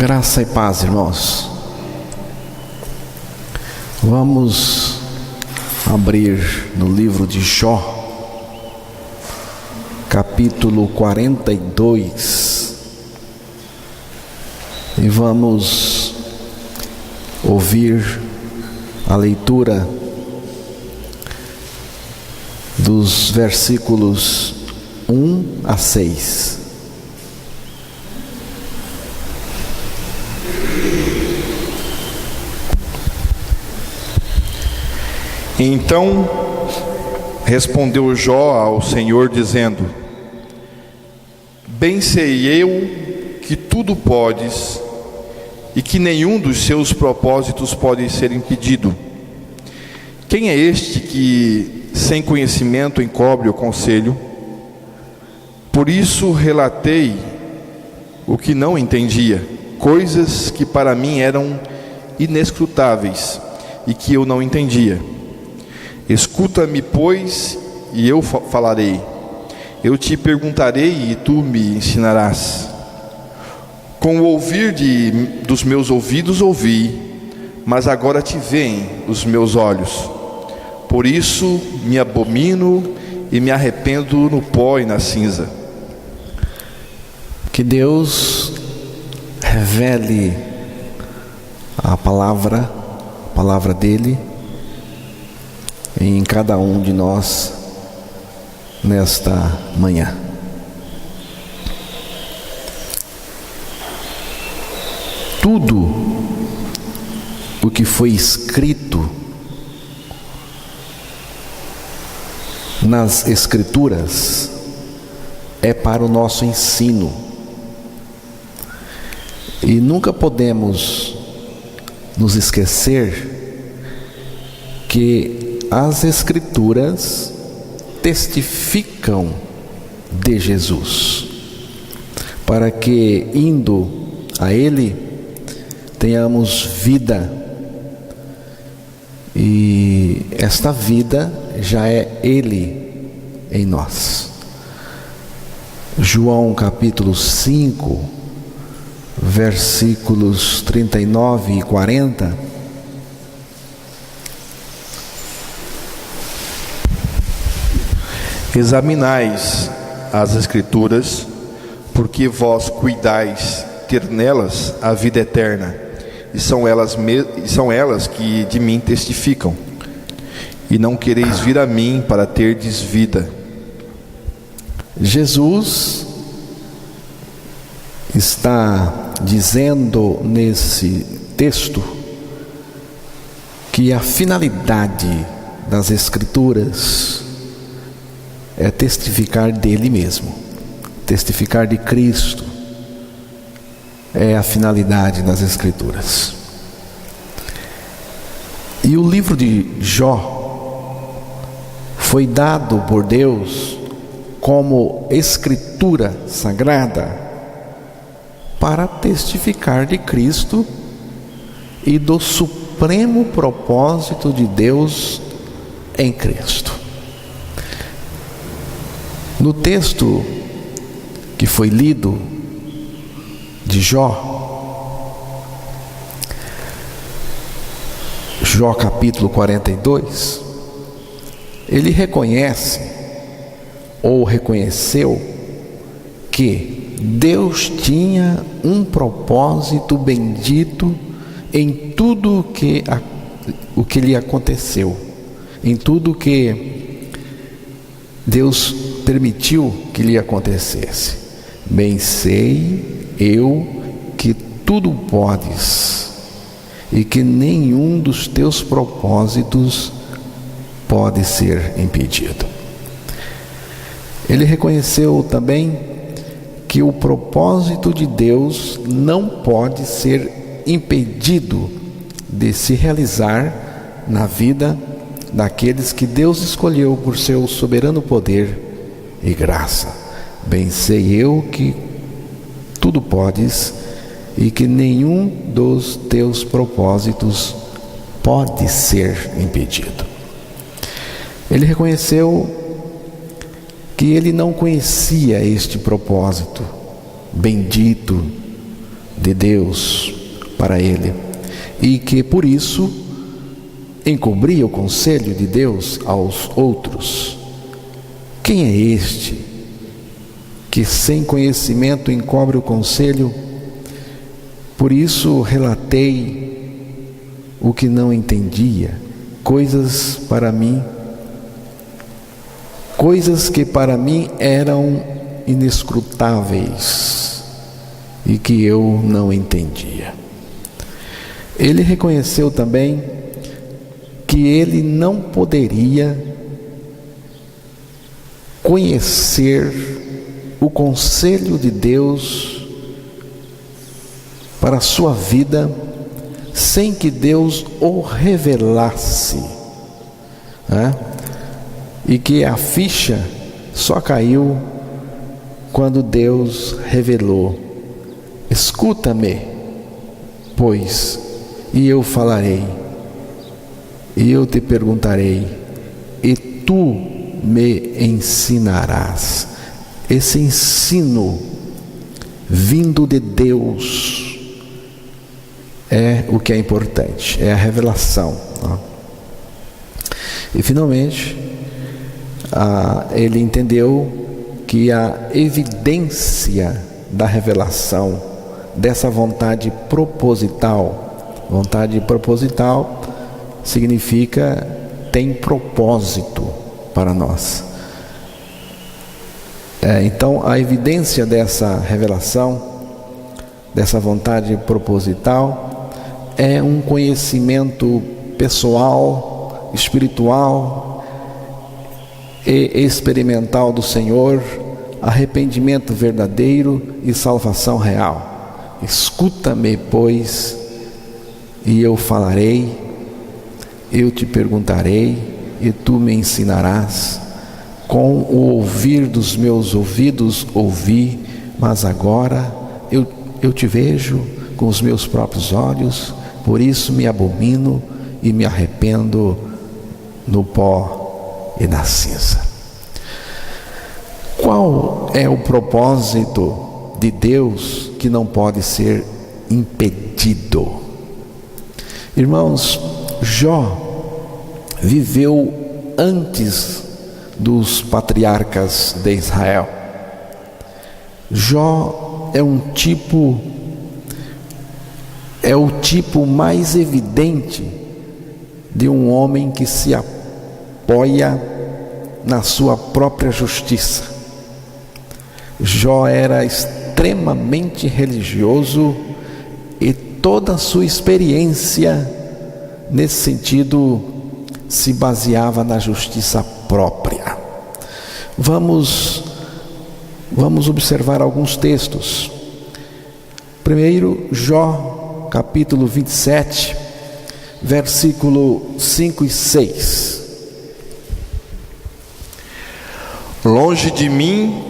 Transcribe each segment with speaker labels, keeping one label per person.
Speaker 1: Graça e paz, irmãos. Vamos abrir no livro de Jó, capítulo 42, e vamos ouvir a leitura dos versículos 1 a 6.
Speaker 2: Então respondeu Jó ao Senhor, dizendo: Bem sei eu que tudo podes, e que nenhum dos seus propósitos pode ser impedido. Quem é este que, sem conhecimento, encobre o conselho? Por isso relatei o que não entendia, coisas que para mim eram inescrutáveis e que eu não entendia. Escuta-me, pois, e eu falarei. Eu te perguntarei e tu me ensinarás. Com o ouvir dos meus ouvidos ouvi, mas agora te veem os meus olhos. Por isso me abomino e me arrependo no pó e na cinza.
Speaker 1: Que Deus revele a palavra dele em cada um de nós nesta manhã. Tudo o que foi escrito nas Escrituras é para o nosso ensino, e nunca podemos nos esquecer que as Escrituras testificam de Jesus, para que, indo a Ele, tenhamos vida, e esta vida já é Ele em nós. João capítulo 5, versículos 39 e 40,
Speaker 2: Examinais as Escrituras, porque vós cuidais ter nelas a vida eterna, e são elas que de mim testificam, e não quereis vir a mim para terdes vida.
Speaker 1: Jesus está dizendo nesse texto que a finalidade das Escrituras é testificar dele mesmo, testificar de Cristo. É a finalidade das Escrituras. E o livro de Jó foi dado por Deus como escritura sagrada para testificar de Cristo e do supremo propósito de Deus em Cristo. No texto que foi lido de Jó, Jó capítulo 42, ele reconhece ou reconheceu que Deus tinha um propósito bendito em tudo o que lhe aconteceu, em tudo que Deus permitiu que lhe acontecesse. Bem sei eu que tudo podes, e que nenhum dos teus propósitos pode ser impedido. Ele reconheceu também que o propósito de Deus não pode ser impedido de se realizar na vida daqueles que Deus escolheu por seu soberano poder e graça. Bem sei eu que tudo podes, e que nenhum dos teus propósitos pode ser impedido. Ele reconheceu que ele não conhecia este propósito bendito de Deus para ele, e que por isso encobria o conselho de Deus aos outros. Quem é este que sem conhecimento encobre o conselho? Por isso relatei o que não entendia, coisas que para mim eram inescrutáveis e que eu não entendia. Ele reconheceu também que ele não poderia conhecer o conselho de Deus para a sua vida sem que Deus o revelasse, né? E que a ficha só caiu quando Deus revelou: escuta-me, pois, e eu falarei, e eu te perguntarei, e tu me ensinarás. Esse ensino vindo de Deus é o que é importante, é a revelação, né? E finalmente ele entendeu que a evidência da revelação dessa vontade proposital significa tem propósito para nós. Então a evidência dessa revelação, dessa vontade proposital, é um conhecimento pessoal, espiritual e experimental do Senhor, arrependimento verdadeiro e salvação real. Escuta-me, pois, e eu falarei, eu te perguntarei, e tu me ensinarás. Com o ouvir dos meus ouvidos ouvi, mas agora eu te vejo com os meus próprios olhos, por isso me abomino e me arrependo no pó e na cinza. Qual é o propósito de Deus que não pode ser impedido? Irmãos, Jó viveu antes dos patriarcas de Israel. Jó é o tipo mais evidente de um homem que se apoia na sua própria justiça. Jó era extremamente religioso e toda a sua experiência nesse sentido se baseava na justiça própria. Vamos observar alguns textos. Primeiro, Jó, capítulo 27, versículo 5 e 6.
Speaker 2: Longe de mim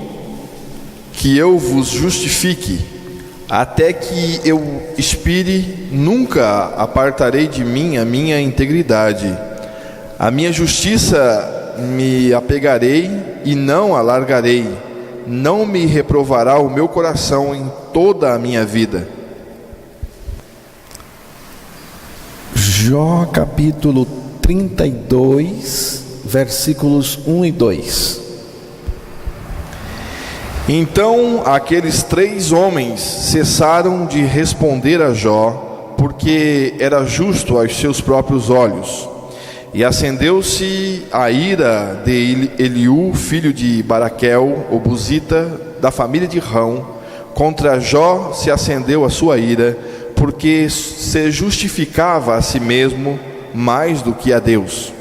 Speaker 2: que eu vos justifique, até que eu expire, nunca apartarei de mim a minha integridade. A minha justiça me apegarei e não alargarei. Não me reprovará o meu coração em toda a minha vida.
Speaker 1: Jó capítulo 32, versículos 1 e 2.
Speaker 2: Então aqueles 3 homens cessaram de responder a Jó, porque era justo aos seus próprios olhos. E acendeu-se a ira de Eliú, filho de Baraquel, o buzita, da família de Rão. Contra Jó se acendeu a sua ira, porque se justificava a si mesmo mais do que a Deus.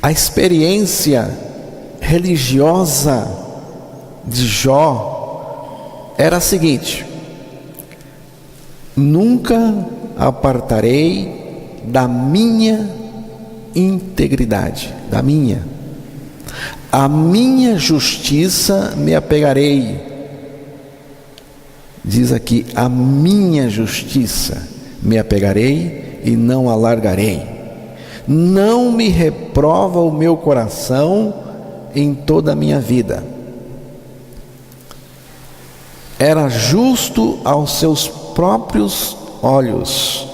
Speaker 1: A experiência religiosa de Jó era a seguinte: nunca apartarei da minha integridade, a minha justiça me apegarei. Diz aqui: a minha justiça me apegarei e não alargarei. Não me reprova o meu coração em toda a minha vida. Era justo aos seus próprios olhos,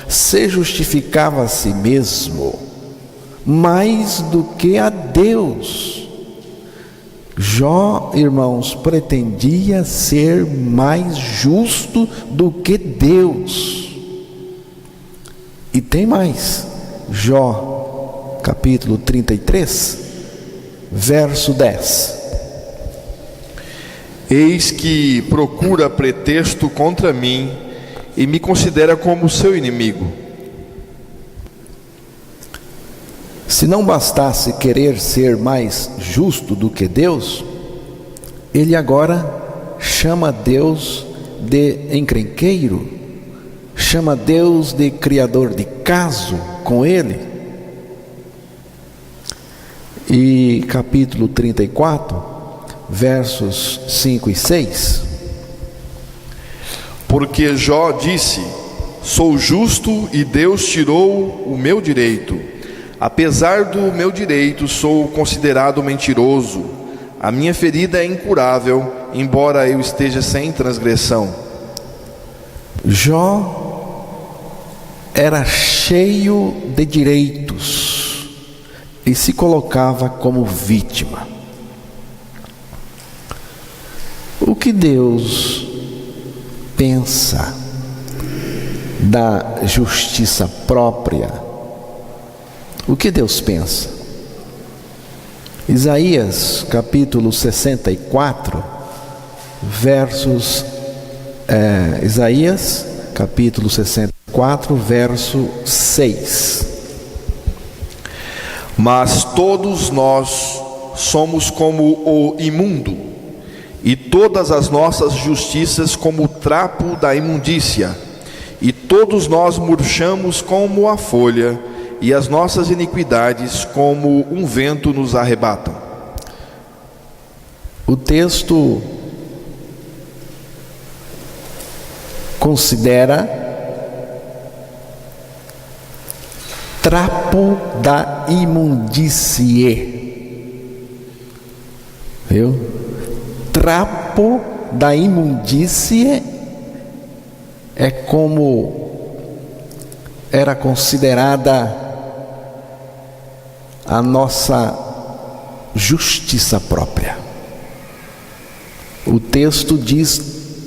Speaker 1: se justificava a si mesmo mais do que a Deus. Jó, irmãos, pretendia ser mais justo do que Deus. E tem mais. Jó, capítulo 33, verso 10.
Speaker 2: Eis que procura pretexto contra mim e me considera como seu inimigo.
Speaker 1: Se não bastasse querer ser mais justo do que Deus, ele agora chama Deus de encrenqueiro, chama Deus de criador de caso com ele. E capítulo 34, versos 5 e 6.
Speaker 2: Porque Jó disse: sou justo e Deus tirou o meu direito. Apesar do meu direito, sou considerado mentiroso. A minha ferida é incurável, embora eu esteja sem transgressão.
Speaker 1: Jó era cheio de direitos e se colocava como vítima. O que Deus pensa da justiça própria? O que Deus pensa? Isaías capítulo 64, versos Isaías capítulo 64, verso 6.
Speaker 2: Mas todos nós somos como o imundo, e todas as nossas justiças como o trapo da imundícia, e todos nós murchamos como a folha, e as nossas iniquidades como um vento nos arrebatam.
Speaker 1: O texto considera trapo da imundície, viu? Trapo da imundície é como era considerada a nossa justiça própria. O texto diz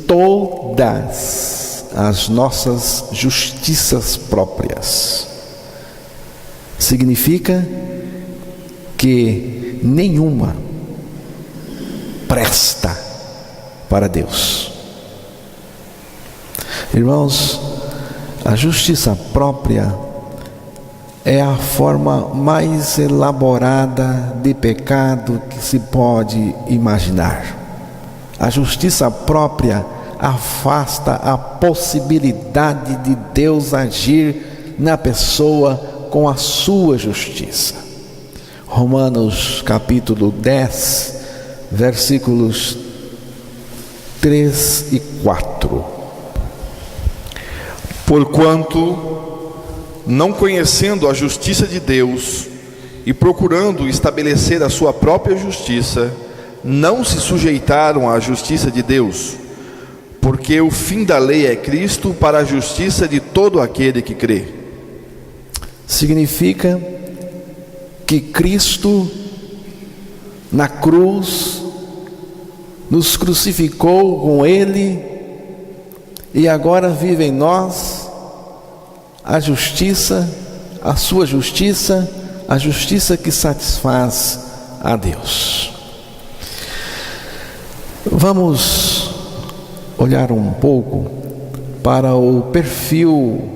Speaker 1: todas as nossas justiças próprias. Significa que nenhuma presta para Deus. Irmãos, a justiça própria é a forma mais elaborada de pecado que se pode imaginar. A justiça própria afasta a possibilidade de Deus agir na pessoa com a sua justiça. Romanos capítulo 10, versículos 3 e 4.
Speaker 2: Porquanto, não conhecendo a justiça de Deus e procurando estabelecer a sua própria justiça, não se sujeitaram à justiça de Deus, porque o fim da lei é Cristo para a justiça de todo aquele que crê.
Speaker 1: Significa que Cristo na cruz nos crucificou com Ele e agora vive em nós a justiça, a sua justiça, a justiça que satisfaz a Deus. Vamos olhar um pouco para o perfil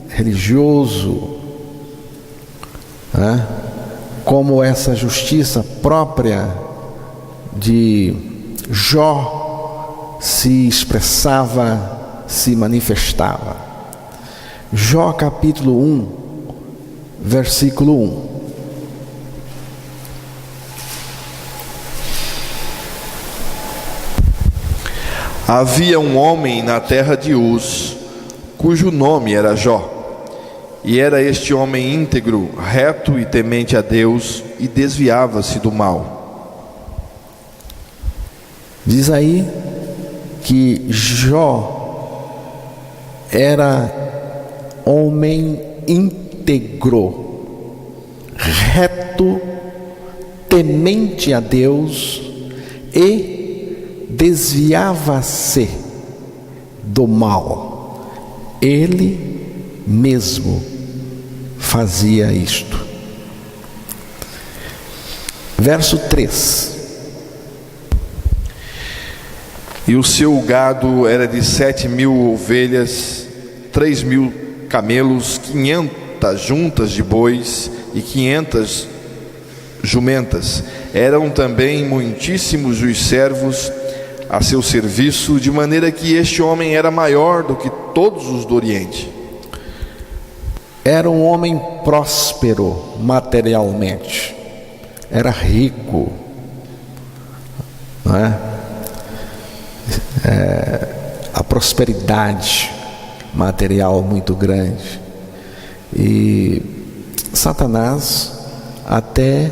Speaker 1: religioso, né? Como essa justiça própria de Jó se expressava, se manifestava. Jó capítulo 1, versículo 1.
Speaker 2: Havia um homem na terra de Uz, cujo nome era Jó, e era este homem íntegro, reto e temente a Deus, e desviava-se do mal.
Speaker 1: Diz aí que Jó era homem íntegro, reto, temente a Deus e desviava-se do mal. Ele mesmo fazia isto. Verso 3.
Speaker 2: E o seu gado era de 7.000 ovelhas, 3.000 camelos, 500 juntas de bois e 500 jumentas. Eram também muitíssimos os servos a seu serviço, de maneira que este homem era maior do que todos os do Oriente.
Speaker 1: Era um homem próspero materialmente, era rico, não é? A prosperidade material muito grande. E Satanás até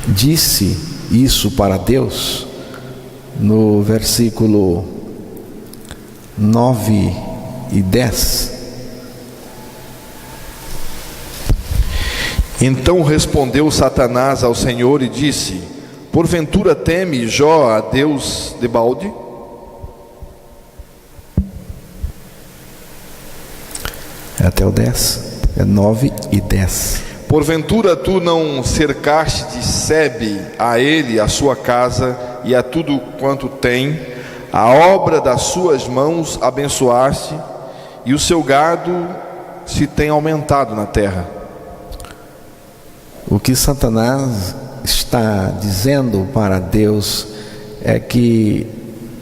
Speaker 1: disse isso para Deus no versículo 9 e 10.
Speaker 2: Então respondeu Satanás ao Senhor e disse: porventura teme Jó a Deus debalde?
Speaker 1: É até o 10, é 9 e 10.
Speaker 2: Porventura tu não cercaste de sebe a ele, a sua casa e a tudo quanto tem, a obra das suas mãos abençoaste, e o seu gado se tem aumentado na terra.
Speaker 1: O que Satanás está dizendo para Deus é que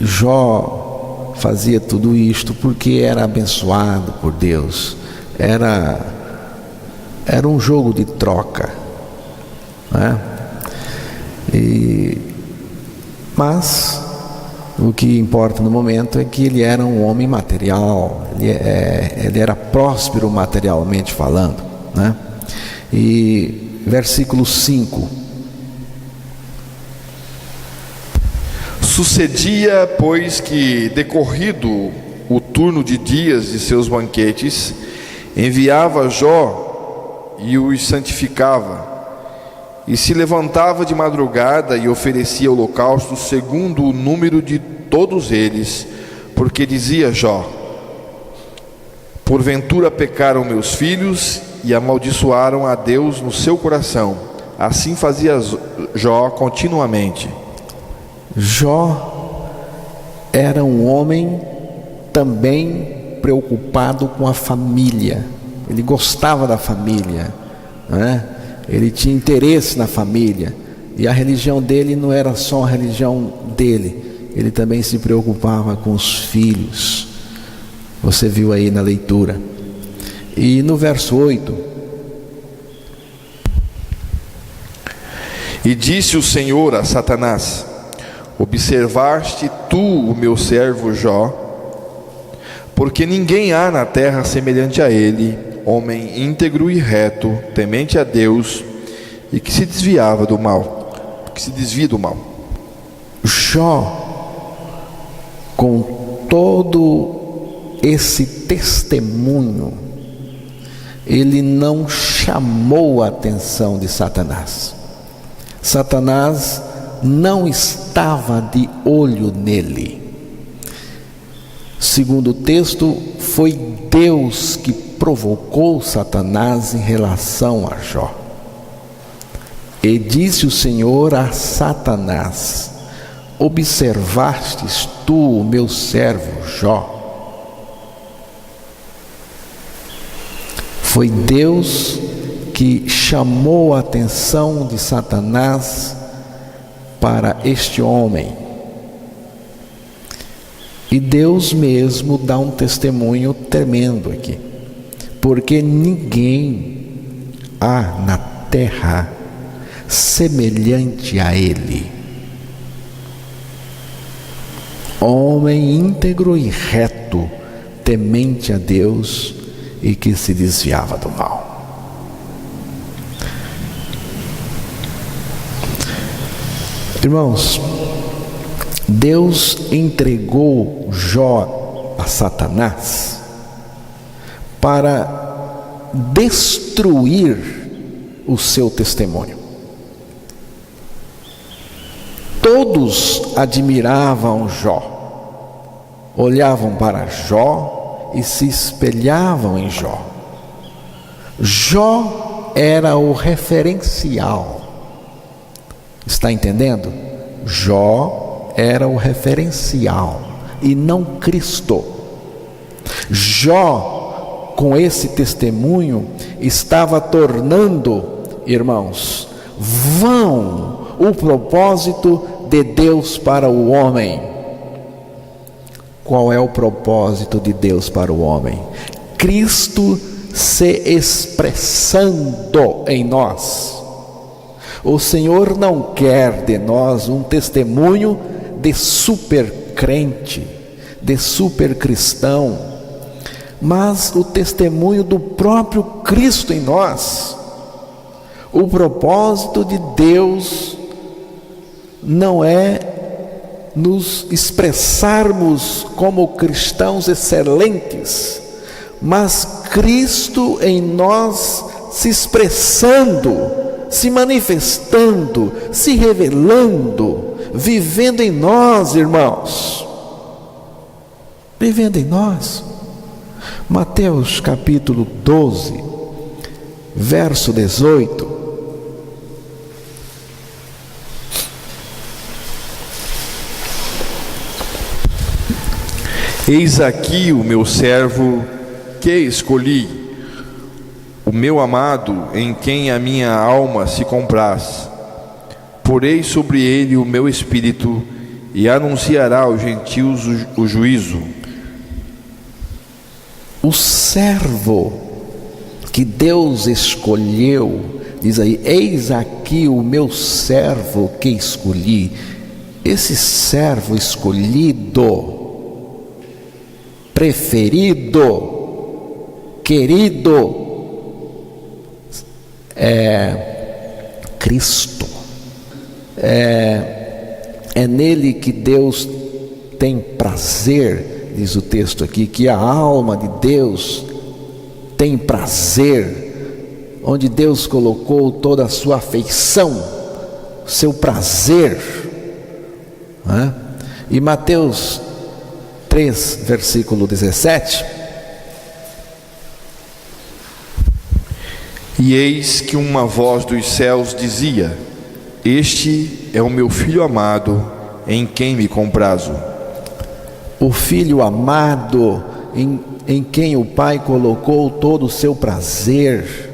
Speaker 1: Jó fazia tudo isto porque era abençoado por Deus. Era um jogo de troca, né? Mas o que importa no momento é que ele era um homem material, ele era próspero materialmente falando, né? E versículo 5: sucedia, pois, que decorrido o turno de dias de seus banquetes, enviava Jó e os santificava, e se levantava de madrugada e oferecia holocausto segundo o número de todos eles, porque dizia Jó: porventura pecaram meus filhos e amaldiçoaram a Deus no seu coração. Assim fazia Jó continuamente. Jó era um homem também preocupado com a família. Ele gostava da família, né? Ele tinha interesse na família, e a religião dele não era só a religião dele, ele também se preocupava com os filhos. Você viu aí na leitura. E no verso 8:
Speaker 2: e disse o Senhor a Satanás: observaste tu o meu servo Jó? Porque ninguém há na terra semelhante a ele, homem íntegro e reto, temente a Deus, e que se desvia do mal.
Speaker 1: Jó, com todo esse testemunho, ele não chamou a atenção de Satanás. Satanás não estava de olho nele. Segundo o texto, foi Deus que provocou Satanás em relação a Jó. E disse o Senhor a Satanás: observastes tu o meu servo Jó? Foi Deus que chamou a atenção de Satanás para este homem. E Deus mesmo dá um testemunho tremendo aqui. Porque ninguém há na terra semelhante a ele. Homem íntegro e reto, temente a Deus e que se desviava do mal. Irmãos, Deus entregou Jó a Satanás para destruir o seu testemunho. Todos admiravam Jó, olhavam para Jó e se espelhavam em Jó. Jó era o referencial. Está entendendo? Jó era o referencial e não Cristo. Jó, com esse testemunho, estava tornando, irmãos, vão o propósito de Deus para o homem. Qual é o propósito de Deus para o homem? Cristo se expressando em nós. O Senhor não quer de nós um testemunho de super crente, de super cristão, mas o testemunho do próprio Cristo em nós. O propósito de Deus não é nos expressarmos como cristãos excelentes, mas Cristo em nós se expressando, se manifestando, se revelando, vivendo em nós, irmãos. Vivendo em nós. Mateus capítulo 12, verso 18.
Speaker 2: Eis aqui o meu servo que escolhi, o meu amado, em quem a minha alma se compraz. Porei sobre ele o meu espírito, e anunciará aos gentios o juízo.
Speaker 1: O servo que Deus escolheu, diz aí, eis aqui o meu servo que escolhi. Esse servo escolhido, preferido, querido, é Cristo. É nele que Deus tem prazer, diz o texto aqui, que a alma de Deus tem prazer, onde Deus colocou toda a sua afeição, seu prazer, né? E Mateus 3, versículo 17.
Speaker 2: E eis que uma voz dos céus dizia: Este é o meu filho amado, em quem me comprazo.
Speaker 1: O filho amado, em quem o Pai colocou todo o seu prazer,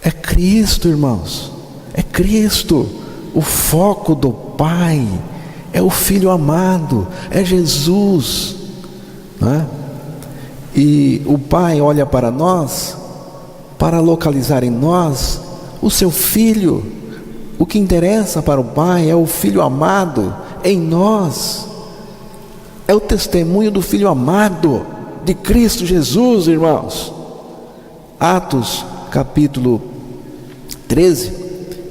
Speaker 1: é Cristo, irmãos. É Cristo. O foco do Pai é o Filho amado, é Jesus, né? E o Pai olha para nós para localizar em nós o seu Filho. O que interessa para o Pai é o Filho amado em nós. É o testemunho do Filho amado de Cristo Jesus, irmãos. Atos capítulo 13,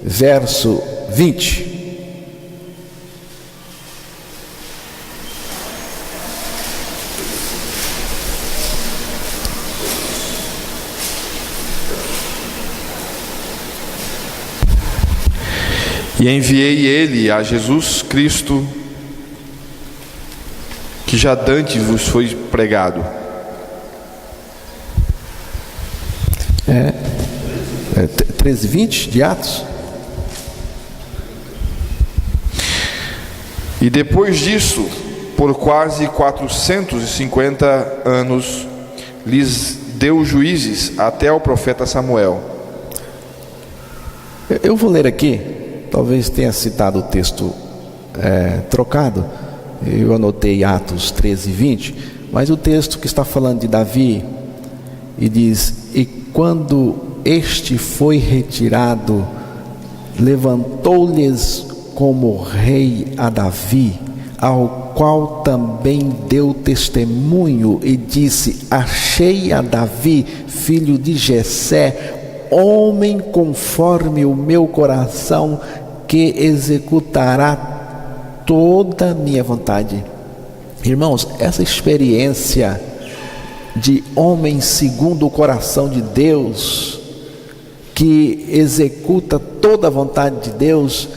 Speaker 1: verso 20.
Speaker 2: E enviei ele a Jesus Cristo, que já dantes vos foi pregado.
Speaker 1: 13:20 de Atos.
Speaker 2: E depois disso, por quase 450 anos, lhes deu juízes até ao profeta Samuel.
Speaker 1: Eu vou ler aqui, talvez tenha citado o texto trocado. Eu anotei Atos 13:20, mas o texto que está falando de Davi, e diz: e quando este foi retirado, levantou-lhes como rei a Davi, ao qual também deu testemunho e disse: achei a Davi, filho de Jessé, homem conforme o meu coração, que executará toda a minha vontade. Irmãos, essa experiência de homem segundo o coração de Deus, que executa toda a vontade de Deus,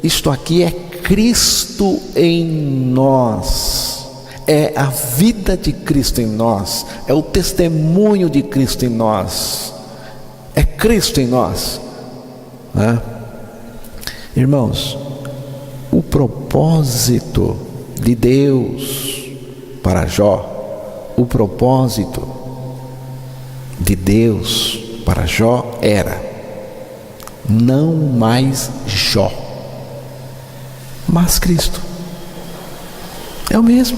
Speaker 1: isto aqui é Cristo em nós, é a vida de Cristo em nós, é o testemunho de Cristo em nós, é Cristo em nós, né? Irmãos, o propósito de Deus para Jó, o propósito de Deus para Jó era não mais Jó, mas Cristo. É o mesmo.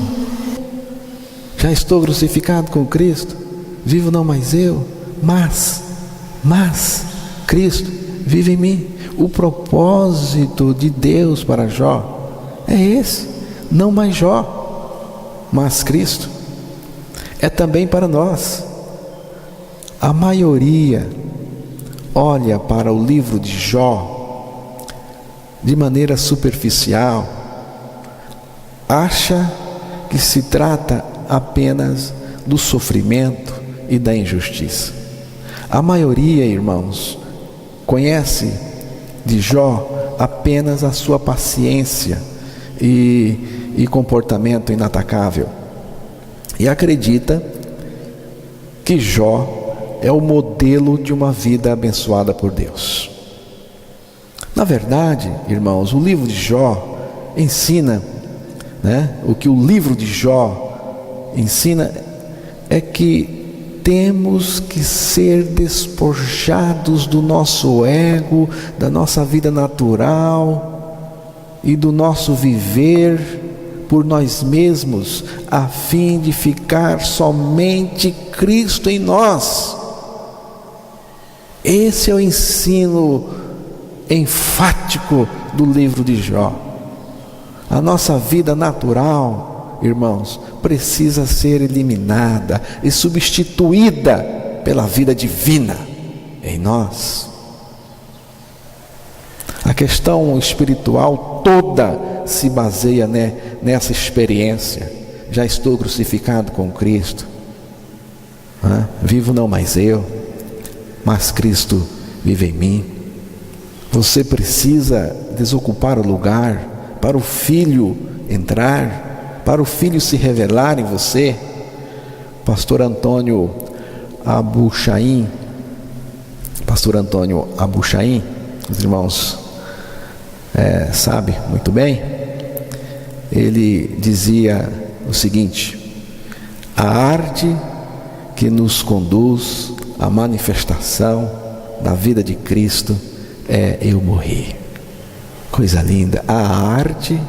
Speaker 1: Já estou crucificado com Cristo, vivo não mais eu, mas Cristo vive em mim. O propósito de Deus para Jó é esse, não mais Jó, mas Cristo. É também para nós. A maioria olha para o livro de Jó de maneira superficial, acha que se trata apenas do sofrimento e da injustiça. A maioria, irmãos, conhece de Jó apenas a sua paciência e comportamento inatacável, e acredita que Jó é o modelo de uma vida abençoada por Deus. Na verdade, irmãos, o livro de Jó ensina, o que o livro de Jó ensina é que temos que ser despojados do nosso ego, da nossa vida natural e do nosso viver por nós mesmos, a fim de ficar somente Cristo em nós. Esse é o ensino enfático do livro de Jó. A nossa vida natural, irmãos, precisa ser eliminada e substituída pela vida divina em nós. A questão espiritual toda se baseia nessa experiência. Já estou crucificado com Cristo, vivo não mais eu, mas Cristo vive em mim. Você precisa desocupar o lugar para o Filho entrar, para o Filho se revelar em você. Pastor Antônio Abuchaim, os irmãos sabe muito bem, ele dizia o seguinte: a arte que nos conduz à manifestação da vida de Cristo é eu morrer. Coisa linda. A arte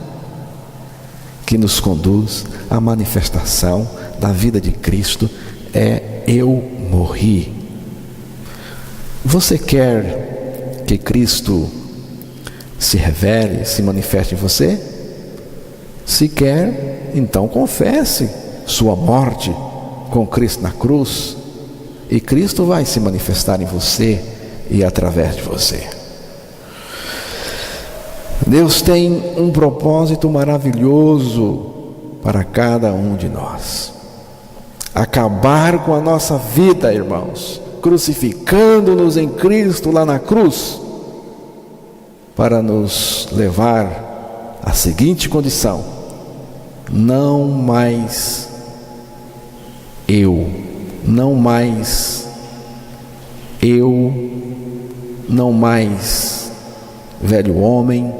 Speaker 1: que nos conduz à manifestação da vida de Cristo é eu morrer. Você quer que Cristo se revele, se manifeste em você? Se quer, então confesse sua morte com Cristo na cruz, e Cristo vai se manifestar em você e através de você. Deus tem um propósito maravilhoso para cada um de nós: acabar com a nossa vida, irmãos, crucificando-nos em Cristo lá na cruz, para nos levar à seguinte condição: não mais eu, não mais velho homem,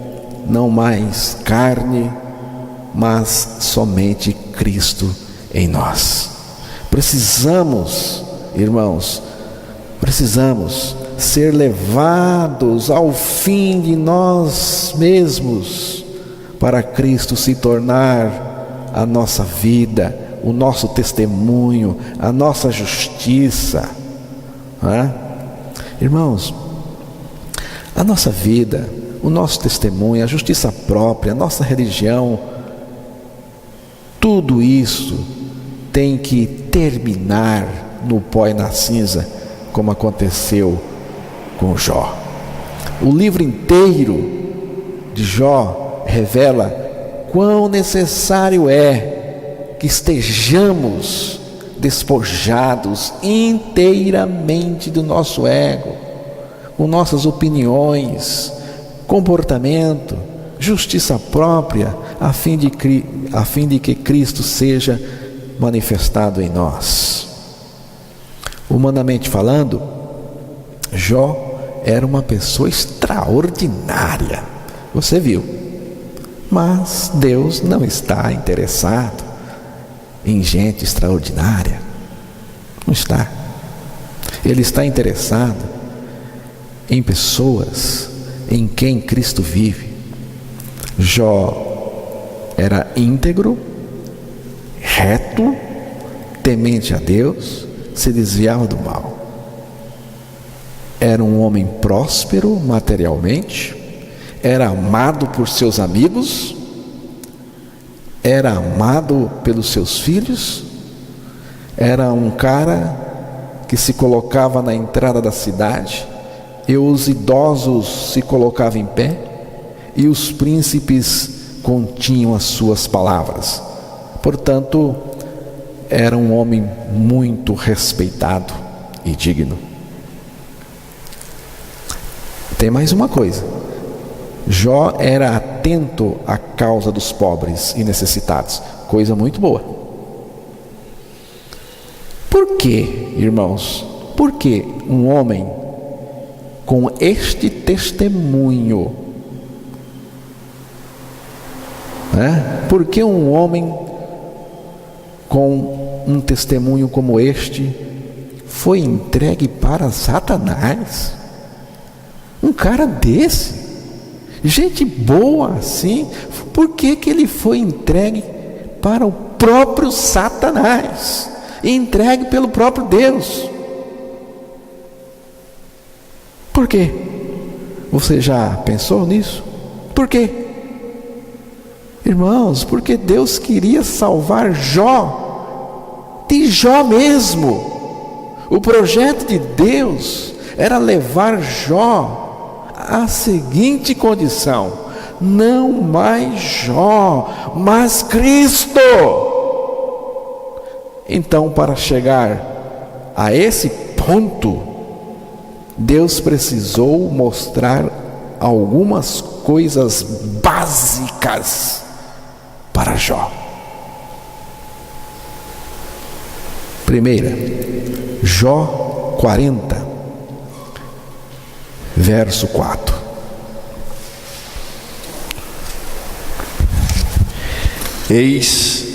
Speaker 1: não mais carne, mas somente Cristo em nós. Precisamos, irmãos, ser levados ao fim de nós mesmos, para Cristo se tornar a nossa vida, o nosso testemunho, a nossa justiça. Irmãos, a nossa vida, o nosso testemunho, a justiça própria, a nossa religião, tudo isso tem que terminar no pó e na cinza, como aconteceu com Jó. O livro inteiro de Jó revela quão necessário é que estejamos despojados inteiramente do nosso ego, com nossas opiniões, comportamento, justiça própria, a fim de que Cristo seja manifestado em nós. Humanamente falando, Jó era uma pessoa extraordinária, você viu, mas Deus não está interessado em gente extraordinária, não está. Ele está interessado em pessoas em quem Cristo vive. Jó era íntegro, reto, temente a Deus, se desviava do mal. Era um homem próspero materialmente, era amado por seus amigos, era amado pelos seus filhos, era um cara que se colocava na entrada da cidade, e os idosos se colocavam em pé, e os príncipes continham as suas palavras. Portanto, era um homem muito respeitado e digno. Tem mais uma coisa: Jó era atento à causa dos pobres e necessitados, coisa muito boa. Por que, irmãos? Por que um homem com este testemunho, por que um homem com um testemunho como este foi entregue para Satanás? Um cara desse, gente boa assim, por que ele foi entregue para o próprio Satanás e entregue pelo próprio Deus? Por quê? Você já pensou nisso? Por quê? Irmãos, porque Deus queria salvar Jó, de Jó mesmo. O projeto de Deus era levar Jó à seguinte condição: não mais Jó, mas Cristo. Então, para chegar a esse ponto, Deus precisou mostrar algumas coisas básicas para Jó. Primeira, Jó 40, verso 4.
Speaker 2: Eis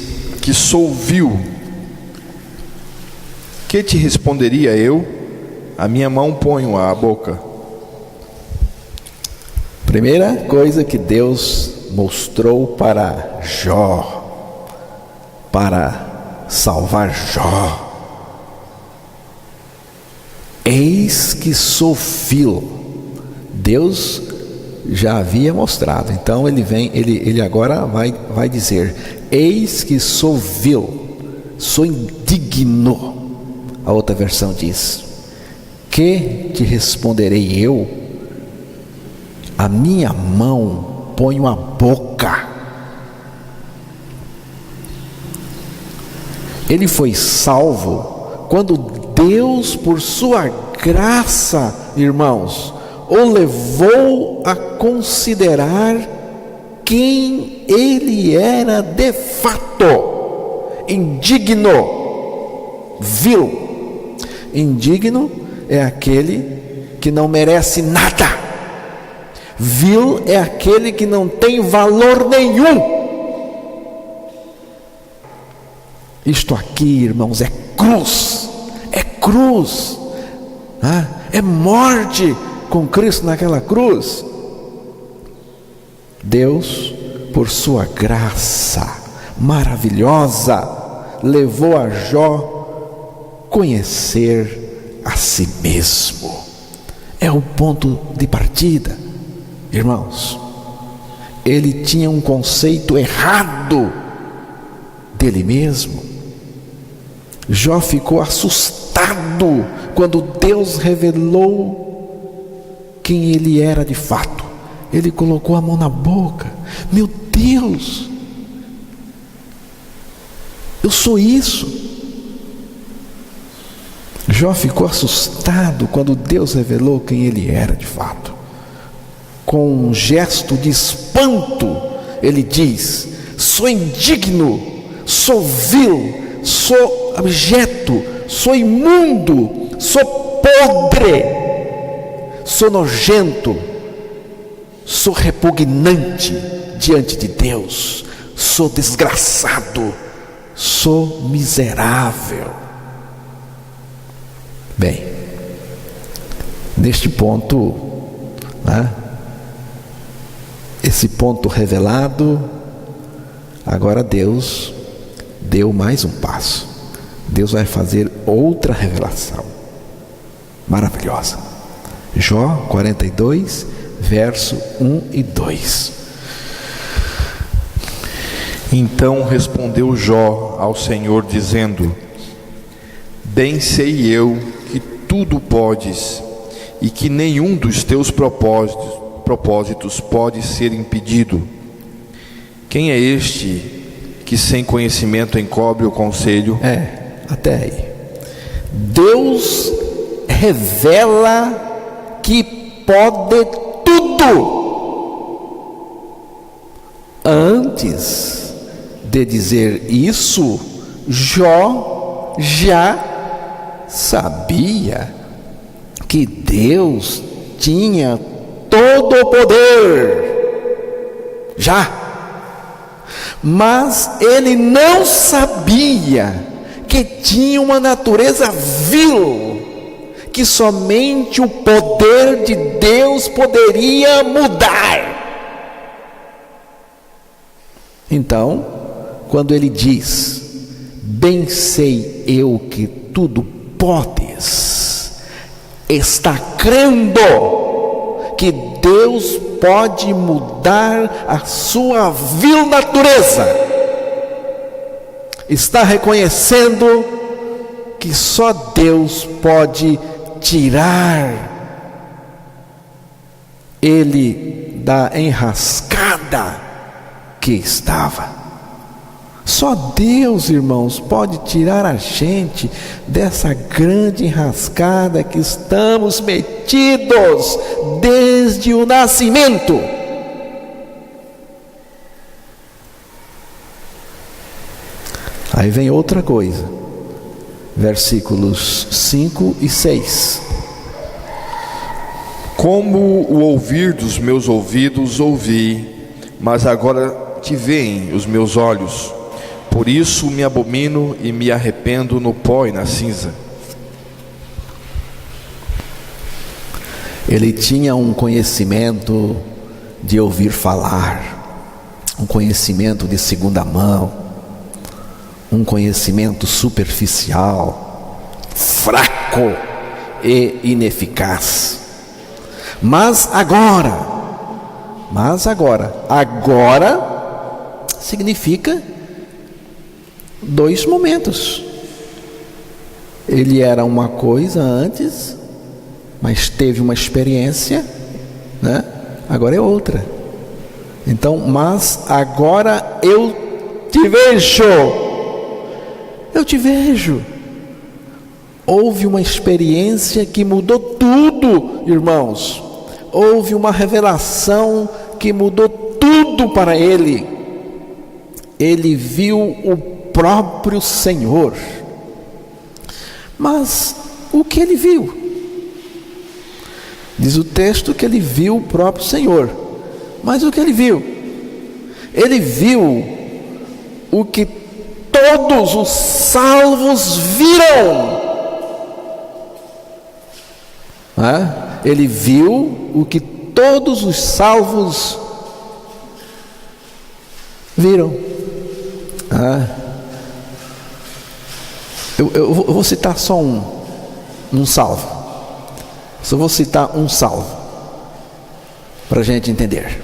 Speaker 2: que sou vil, que te responderia eu? A minha mão ponho à boca.
Speaker 1: Primeira coisa que Deus mostrou para Jó, para salvar Jó: eis que sou vil. Deus já havia mostrado, então ele agora vai dizer: eis que sou vil, sou indigno. A outra versão diz: que te responderei eu? A minha mão ponho à boca. Ele foi salvo quando Deus, por sua graça, irmãos, o levou a considerar quem ele era de fato: indigno, vil. Indigno é aquele que não merece nada. Vil é aquele que não tem valor nenhum. Isto aqui, irmãos, é cruz. É cruz. É morte com Cristo naquela cruz. Deus, por sua graça maravilhosa, levou a Jó conhecer a si mesmo. É o ponto de partida, irmãos. Ele tinha um conceito errado dele mesmo. Jó ficou assustado quando Deus revelou quem ele era de fato. Ele colocou a mão na boca. Meu Deus, Eu sou isso. Jó ficou assustado quando Deus revelou quem ele era de fato. Com um gesto de espanto, ele diz: sou indigno, sou vil, sou abjeto, sou imundo, sou podre, sou nojento, sou repugnante diante de Deus, sou desgraçado, sou miserável. Bem, neste ponto, esse ponto revelado, agora Deus deu mais um passo. Deus vai fazer outra revelação maravilhosa. Jó 42, verso 1 e 2.
Speaker 2: Então respondeu Jó ao Senhor, dizendo: bem sei eu que tudo podes, e que nenhum dos teus propósitos pode ser impedido. Quem é este que sem conhecimento encobre o conselho?
Speaker 1: Até aí. Deus revela que pode tudo. Antes de dizer isso, Jó já sabia que Deus tinha todo o poder. Mas ele não sabia que tinha uma natureza vil, que somente o poder de Deus poderia mudar. Então, quando ele diz: bem sei eu que tudo podes, está crendo que Deus pode mudar a sua vil natureza. Está reconhecendo que só Deus pode tirar ele da enrascada que estava. Só Deus, irmãos, pode tirar a gente dessa grande enrascada que estamos metidos desde o nascimento. Aí vem outra coisa, versículos 5 e 6.
Speaker 2: Como o ouvir dos meus ouvidos ouvi, mas agora te veem os meus olhos. Por isso me abomino e me arrependo no pó e na cinza.
Speaker 1: Ele tinha um conhecimento de ouvir falar, um conhecimento de segunda mão, um conhecimento superficial, fraco e ineficaz. Mas agora significa dois momentos. Ele era uma coisa antes, mas teve uma experiência, agora é outra. Então, mas agora eu te vejo. Houve uma experiência que mudou tudo, irmãos. Houve uma revelação que mudou tudo para ele. Ele viu o próprio Senhor. Mas o que ele viu? Diz o texto que ele viu o próprio Senhor. Mas o que ele viu? Ele viu o que todos os salvos viram. Ele viu o que todos os salvos viram. Eu vou citar só um salvo. Só vou citar um salvo para a gente entender.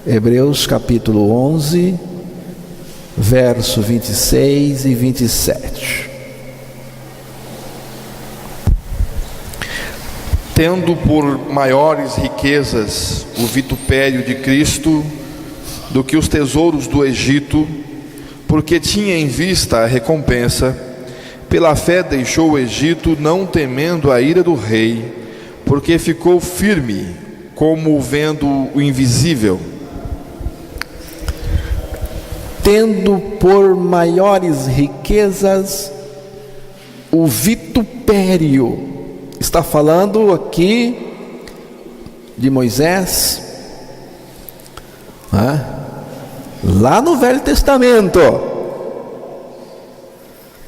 Speaker 1: Hebreus capítulo 11, verso 26 e 27.
Speaker 2: Tendo por maiores riquezas o vitupério de Cristo do que os tesouros do Egito, porque tinha em vista a recompensa, pela fé deixou o Egito, não temendo a ira do rei, porque ficou firme, como vendo o invisível.
Speaker 1: Tendo por maiores riquezas o vitupério. Está falando aqui de Moisés, lá no Velho Testamento.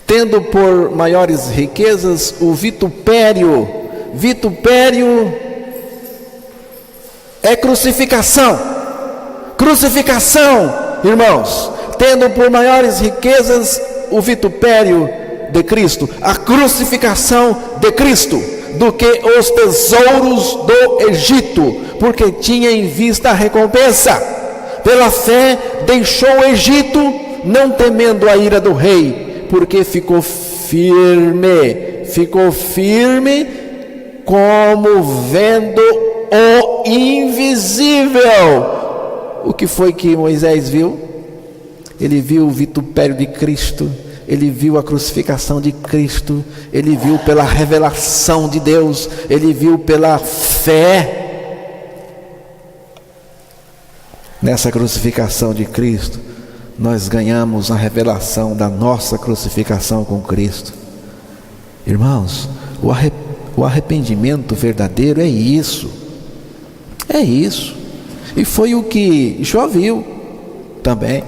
Speaker 1: Tendo por maiores riquezas o vitupério. Vitupério é crucificação. Crucificação, irmãos. Tendo por maiores riquezas o vitupério de Cristo, a crucificação de Cristo, do que os tesouros do Egito, porque tinha em vista a recompensa. Pela fé deixou o Egito, não temendo a ira do rei, porque ficou firme, como vendo o invisível. O que foi que Moisés viu? Ele viu o vitupério de Cristo, ele viu a crucificação de Cristo, ele viu pela revelação de Deus, ele viu pela fé. Nessa crucificação de Cristo, nós ganhamos a revelação da nossa crucificação com Cristo. Irmãos, o arrependimento verdadeiro é isso. É isso. E foi o que Jó viu também.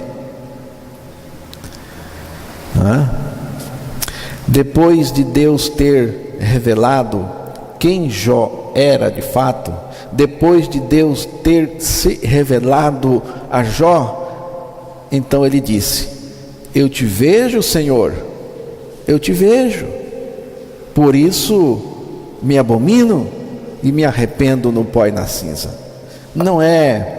Speaker 1: Depois de Deus ter revelado quem Jó era de fato, depois de Deus ter se revelado a Jó, então ele disse: eu te vejo, Senhor, eu te vejo, por isso me abomino e me arrependo no pó e na cinza. Não é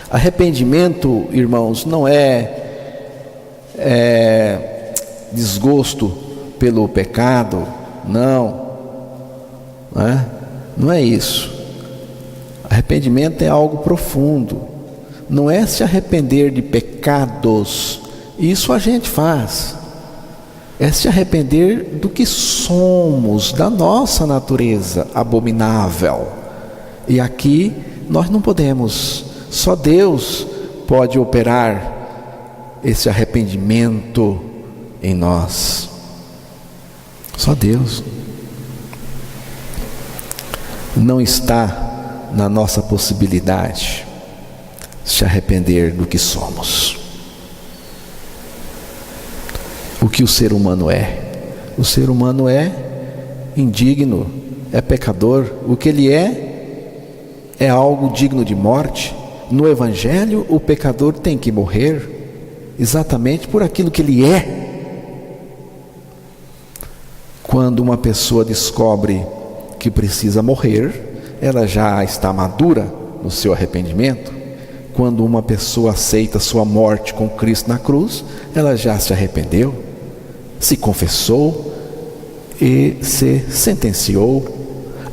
Speaker 1: arrependimento, irmãos, não é desgosto pelo pecado, não é isso. Arrependimento é algo profundo, não é se arrepender de pecados, isso a gente faz, é se arrepender do que somos, da nossa natureza abominável. E aqui nós não podemos, só Deus pode operar esse arrependimento em nós, só Deus. Não está na nossa possibilidade se arrepender do que somos. O que o ser humano é? O ser humano é indigno, é pecador. O que ele é algo digno de morte. No Evangelho, o pecador tem que morrer exatamente por aquilo que ele é. Quando uma pessoa descobre que precisa morrer, ela já está madura no seu arrependimento. Quando uma pessoa aceita sua morte com Cristo na cruz, ela já se arrependeu, se confessou e se sentenciou.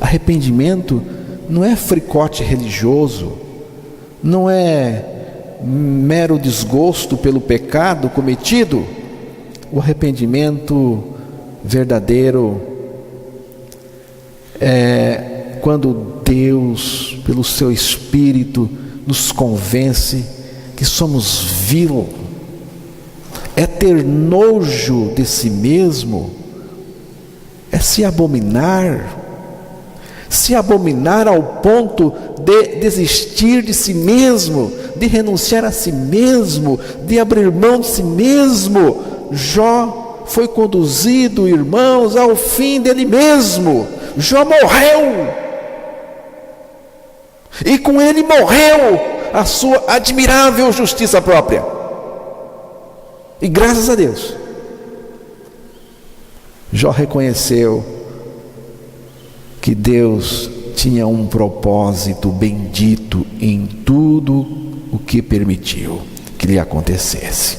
Speaker 1: Arrependimento não é fricote religioso, não é mero desgosto pelo pecado cometido. O arrependimento verdadeiro é quando Deus, pelo seu Espírito, nos convence que somos vil, é ter nojo de si mesmo, é se abominar ao ponto de desistir de si mesmo, de renunciar a si mesmo, de abrir mão de si mesmo. Jó foi conduzido, irmãos, ao fim dele mesmo. Jó morreu, e com ele morreu a sua admirável justiça própria. E graças a Deus, Jó reconheceu que Deus tinha um propósito bendito em tudo o que permitiu que lhe acontecesse,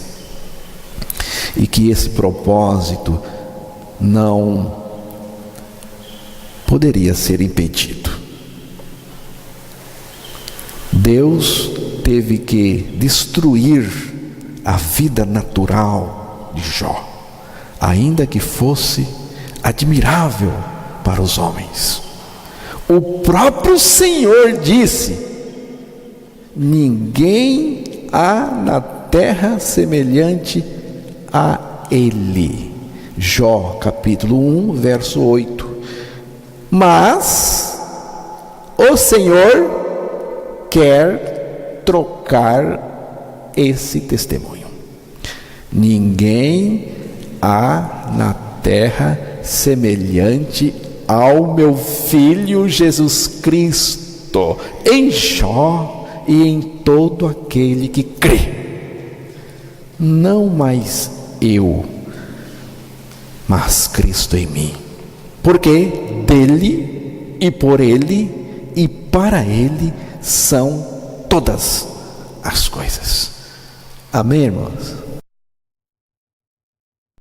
Speaker 1: e que esse propósito não poderia ser impedido. Deus teve que destruir a vida natural de Jó, ainda que fosse admirável para os homens. O próprio Senhor disse: ninguém há na terra semelhante a ele. Jó capítulo 1, verso 8. Mas o Senhor quer trocar esse testemunho. Ninguém há na terra semelhante ao meu Filho Jesus Cristo, em Jó e em todo aquele que crê. Não mais eu, mas Cristo em mim. Porque dele e por ele e para ele são todas as coisas. Amém, irmãos?